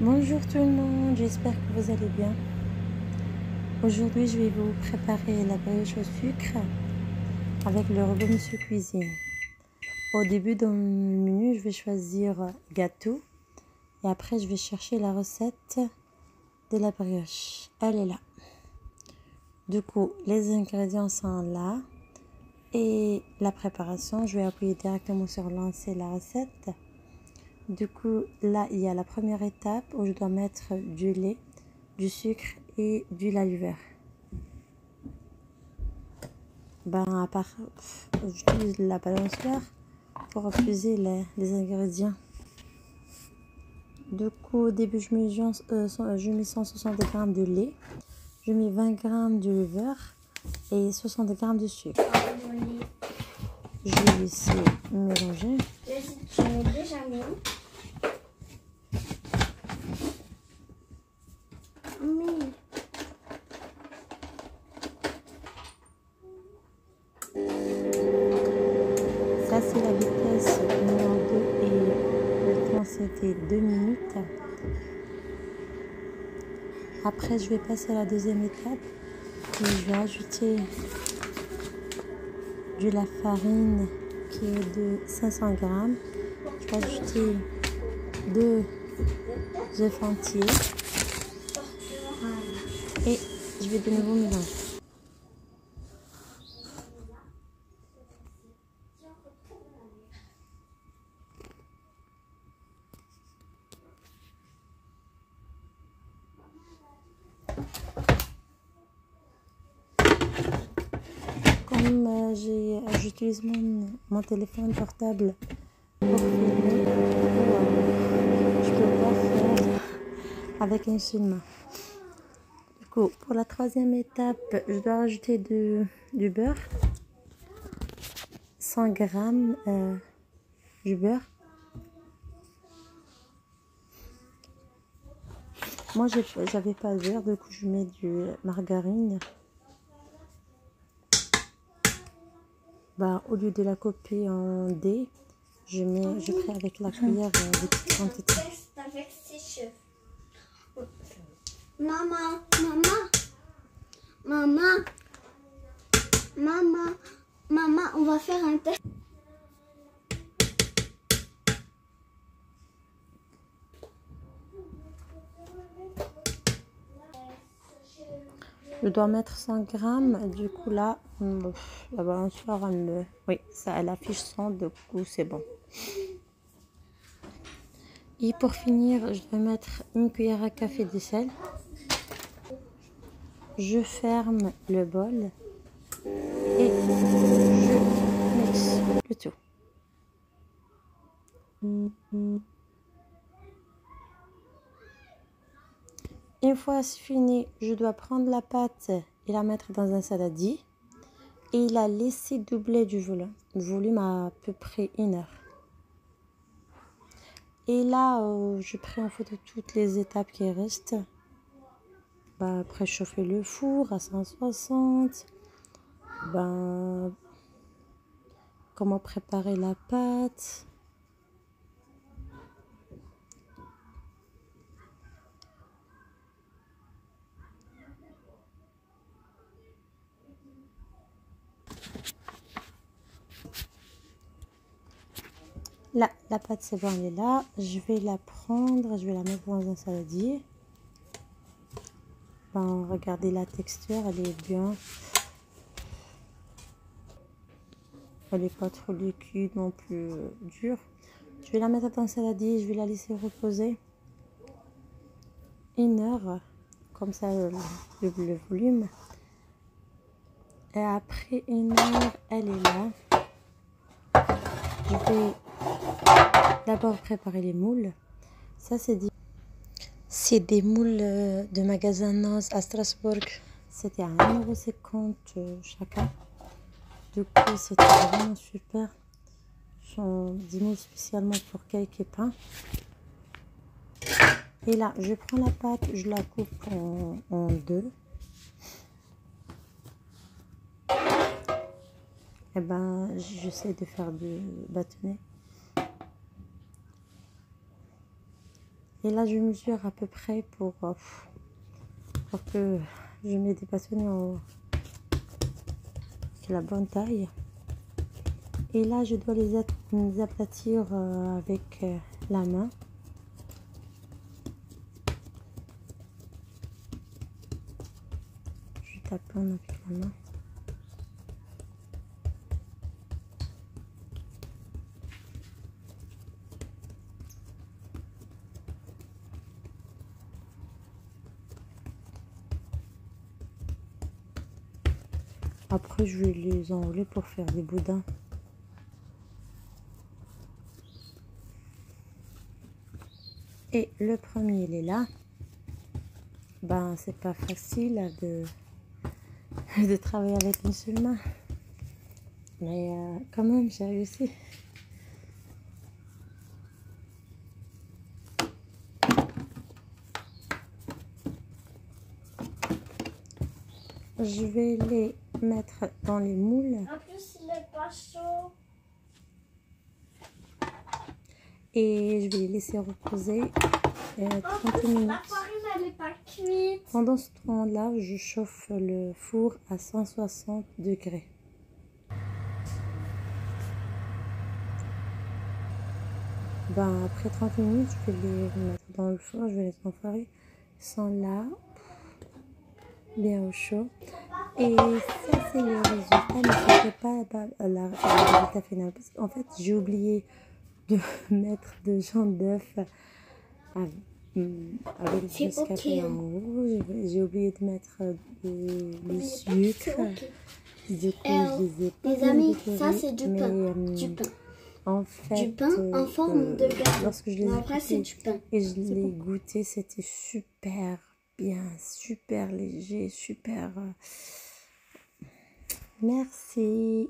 Bonjour tout le monde, j'espère que vous allez bien. Aujourd'hui, je vais vous préparer la brioche au sucre avec le robot Monsieur Cuisine. Au début de mon menu, je vais choisir gâteau et après, je vais chercher la recette de la brioche. Elle est là. Du coup, les ingrédients sont là et la préparation, je vais appuyer directement sur lancer la recette. Du coup, là, il y a la première étape où je dois mettre du lait, du sucre et du lait vert. À part, j'utilise la balançoire pour peser les ingrédients. Du coup, au début, je mets 160 g de lait, je mets 20 g de beurre et 60 g de sucre. Je vais laisser mélanger. J'en ai déjà mis. Ça, c'est la vitesse numéro 2 et le temps, c'était 2 minutes. Après, je vais passer à la deuxième étape et je vais ajouter de la farine qui est de 500 g. Je vais ajouter 2 œufs entiers et je vais de nouveau mélanger. Comme j'utilise mon téléphone portable pour filmer, je peux pas faire avec une seule main. Du coup, pour la troisième étape, je dois rajouter du beurre, 100 g du beurre. Moi, j'avais pas de beurre, du coup, je mets du margarine. Au lieu de la couper en dés, je prends avec la cuillère de petite quantité. Avec ses cheveux. Maman, on va faire un test. Je dois mettre 100 g, du coup là, la balançoire, oui, ça, elle affiche 100, du coup c'est bon. Et pour finir, je vais mettre une cuillère à café de sel. Je ferme le bol et je mixe le tout. Une fois fini, je dois prendre la pâte et la mettre dans un saladier et la laisser doubler du volume à peu près 1 heure. Et là, je prends en photo toutes les étapes qui restent. Après, chauffer le four à 160. Comment préparer la pâte. Là, la pâte, c'est bon, elle est là. Je vais la prendre, je vais la mettre dans un saladier. Regardez la texture, elle est bien. Elle n'est pas trop liquide non plus dure. Je vais la mettre dans un saladier, je vais la laisser reposer 1 heure. Comme ça, le volume. Et après 1 heure, elle est là. Je vais d'abord préparer les moules. Ça, c'est des moules de magasin Noz à Strasbourg. C'était à 1,50 € chacun. Du coup, c'était vraiment super. Sont des moules spécialement pour cake et pain. Et là, je prends la pâte, je la coupe en deux. Et j'essaie de faire du bâtonnet. Et là, je mesure à peu près pour que je mette des bâtonnets la bonne taille. Et là, je dois les aplatir avec la main. Je taponne avec la main. Après, je vais les enrouler pour faire des boudins. Et le premier, il est là. Ben, c'est pas facile de travailler avec une seule main. Mais quand même, j'ai réussi. Je vais les mettre dans les moules. En plus, il n'est pas chaud. Et je vais les laisser reposer 30 minutes. La farine, elle n'est pas cuite. Pendant ce temps-là, je chauffe le four à 160 degrés. Ben, après 30 minutes, je vais les mettre dans le four, je vais les enfoirer. Ils sont là, bien au chaud. Et ça, c'est le résultat, mais ce n'est pas le résultat final. Parce qu'en fait, j'ai oublié de mettre de jaune d'œuf avec le café en haut. J'ai oublié de mettre du sucre. Du coup, je les ai pas les amis, décorés, ça c'est du pain. En fait, du pain en forme de gâteau. Lorsque je les ai après, c'est du pain. Et je l'ai goûté, c'était super bien, super léger, super. Merci.